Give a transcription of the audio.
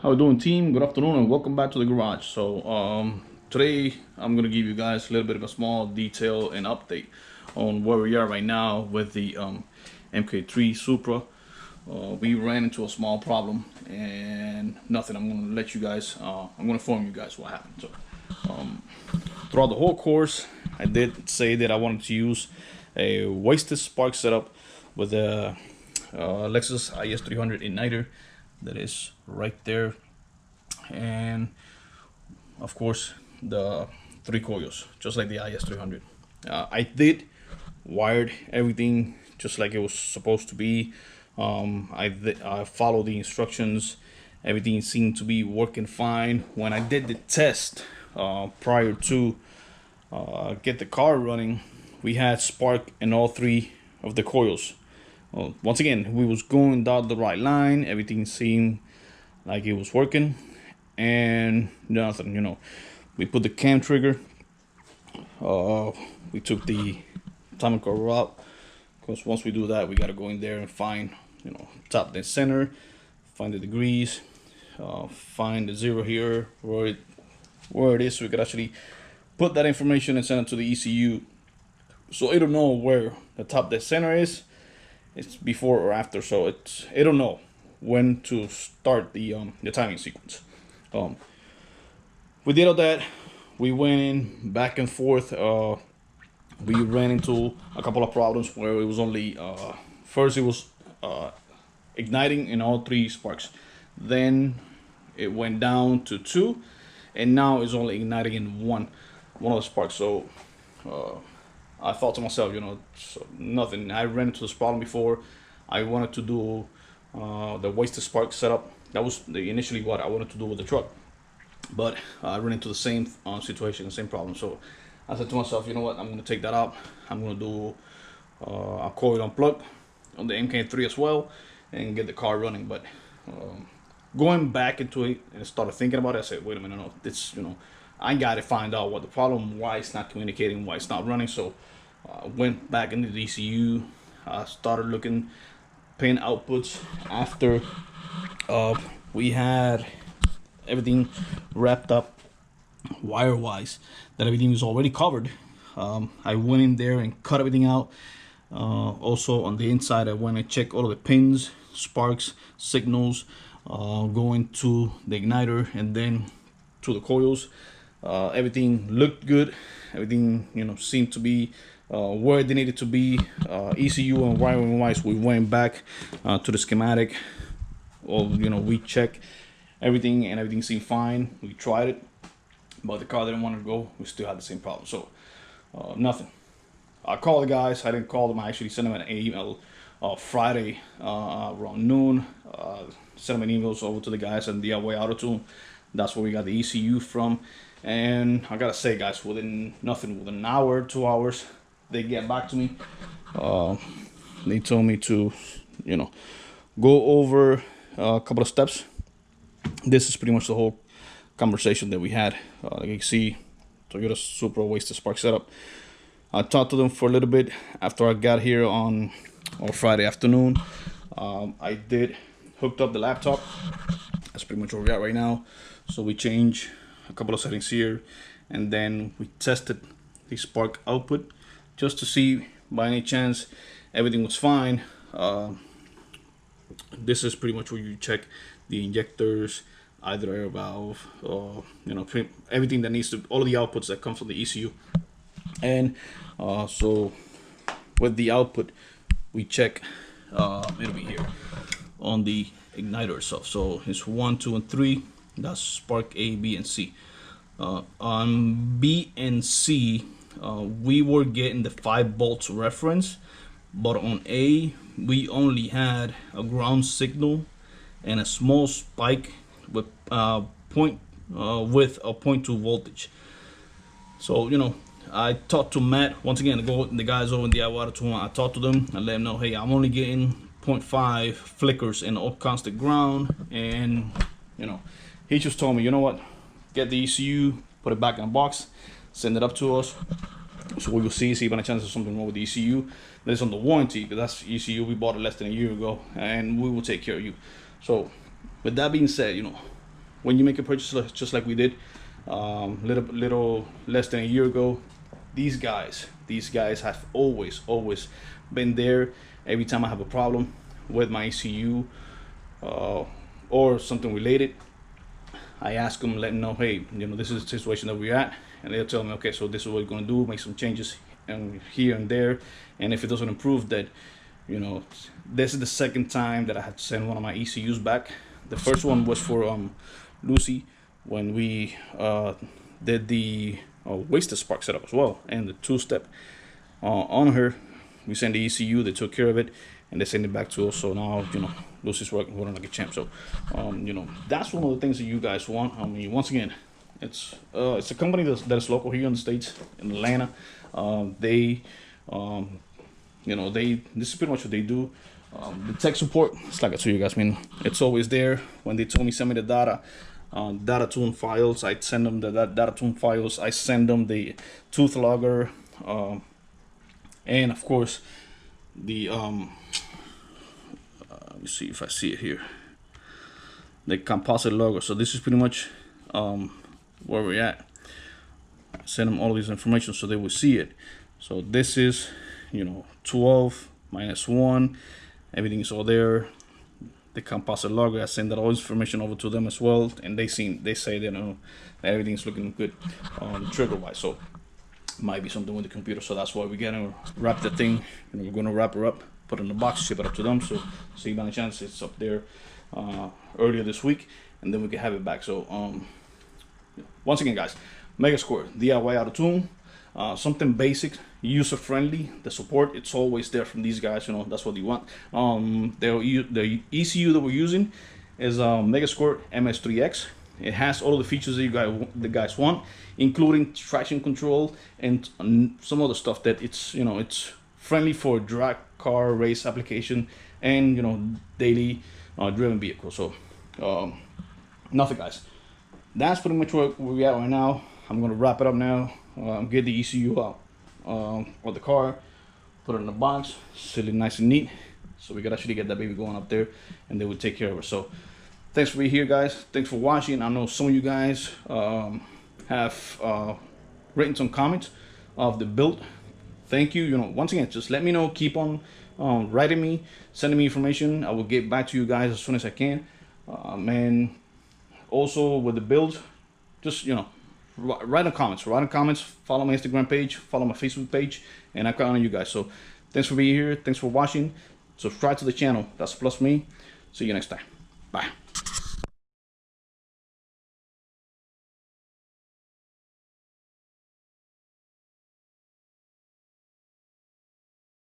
How we doing, team? Good afternoon and welcome back to the garage. Today I'm gonna give you guys a little bit of a small detail and update on where we are right now with the MK3 Supra. We ran into a small problem and nothing. I'm gonna let you guys. I'm gonna inform you guys what happened. Throughout the whole course, I did say that I wanted to use a wasted spark setup with a Lexus IS300 igniter that is right there, and of course the three coils just like the IS300. I did wired everything just like it was supposed to be. I followed the instructions. Everything seemed to be working fine. When I did the test prior to get the car running, we had spark in all three of the coils. Well, once again, we was going down the right line. Everything seemed like it was working, and nothing. We put the cam trigger. We took the timing cover out, because once we do that, we gotta go in there and find, top and center, find the degrees, find the zero here where it is, so we could actually put that information and send it to the ECU, so it'll know where the top dead center is. It's before or after, so it'll know when to start the timing sequence. We did all that. We went in back and forth. We ran into a couple of problems where it was only first it was igniting in all three sparks, then it went down to two, and now it's only igniting in one of the sparks. So I thought to myself, nothing. I ran into this problem before. I wanted to do the wasted spark setup. That was initially what I wanted to do with the truck, but I ran into the same situation, the same problem. So I said to myself, you know what? I'm going to take that out. I'm going to do a coil unplug on the MK3 as well and get the car running. But going back into it and started thinking about it, I said, wait a minute, no, it's I got to find out what the problem, why it's not communicating, why it's not running. So I went back into the ECU. I started looking pin outputs after we had everything wrapped up wire wise, that everything was already covered. I went in there and cut everything out. Also on the inside, I went and checked all of the pins, sparks, signals, going to the igniter and then to the coils. Everything looked good. Everything seemed to be where they needed to be. ECU and wiring wise, we went back to the schematic. We checked everything and everything seemed fine. We tried it, but the car didn't want to go. We still had the same problem. So nothing. I called the guys. I didn't call them. I actually sent them an email Friday around noon. Sent them an emails over to the guys at DIY Auto Tune. That's where we got the ECU from. And I gotta say, guys, within an hour, 2 hours, they get back to me. They told me to, go over a couple of steps. This is pretty much the whole conversation that we had. Like you can see, Toyota Supra wasted spark setup. I talked to them for a little bit after I got here on Friday afternoon. I did hooked up the laptop. That's pretty much where we're at right now. So we changed a couple of settings here, and then we tested the spark output just to see by any chance everything was fine. This is pretty much where you check the injectors, either air valve, everything that needs to, all of the outputs that come from the ECU. And so with the output, we check, it'll be here on the igniter itself. So it's 1, 2, and 3. That's spark A, B, and C. On B and C, we were getting the 5 volts reference, but on A, we only had a ground signal and a small spike with a 0.2 voltage. So I talked to Matt once again, the guys over in the DIY Auto Tune. I talked to them and let them know, hey, I'm only getting 0.5 flickers in all constant ground, and he just told me, you know what, get the ECU, put it back in a box, send it up to us, so we will see by any chance there's something wrong with the ECU that is on the warranty, because that's ECU we bought it less than a year ago, and we will take care of you. So with that being said, when you make a purchase just like we did, little less than a year ago, these guys have always been there every time I have a problem with my ECU or something related. I ask them, let them know, hey, this is the situation that we're at, and they'll tell me, okay, so this is what we're going to do, make some changes and here and there, and if it doesn't improve, that this is the second time that I had to send one of my ECUs back. The first one was for Lucy, when we did the wasted spark setup as well, and the two-step on her. We sent the ECU, they took care of it, and they sent it back to us. So now, Lucy's running like a champ. So, that's one of the things that you guys want. I mean, once again, it's a company that is local here in the States, in Atlanta. This is pretty much what they do. The tech support, it's like I told you guys, I mean, it's always there. When they told me send me the data tune files, I send them the data tune files. I send them the tooth logger, and of course the let me see if I see it here, the composite logger. So this is pretty much where we're at. I send them all this information so they will see it. So this is 12 minus 1, everything is all there. The composite logger, I send that all this information over to them as well, and they say that everything's looking good trigger wise. So might be something with the computer, so that's why we're gonna wrap the thing. We're gonna wrap her up, put it in the box, ship it up to them. So see, by any chance it's up there earlier this week, and then we can have it back. So once again, guys, Megascore DIY auto tune, something basic, user friendly. The support, it's always there from these guys. That's what you want. The ECU that we're using is Megascore MS3X. It has all of the features that the guys want, including traction control and some other stuff that it's friendly for drag car race application and daily driven vehicles. So nothing, guys. That's pretty much where we're at right now. I'm gonna wrap it up now. Get the ECU out of the car, put it in the box, seal it nice and neat, so we could actually get that baby going up there, and they will take care of it. So thanks for being here, guys. Thanks for watching. I know some of you guys have written some comments of the build. Thank you. Once again, just let me know. Keep on writing me, sending me information. I will get back to you guys as soon as I can. And also with the build, just write in comments. Follow my Instagram page, follow my Facebook page, and I count on you guys. So thanks for being here. Thanks for watching. Subscribe to the channel. That's plus me. See you next time. Bye.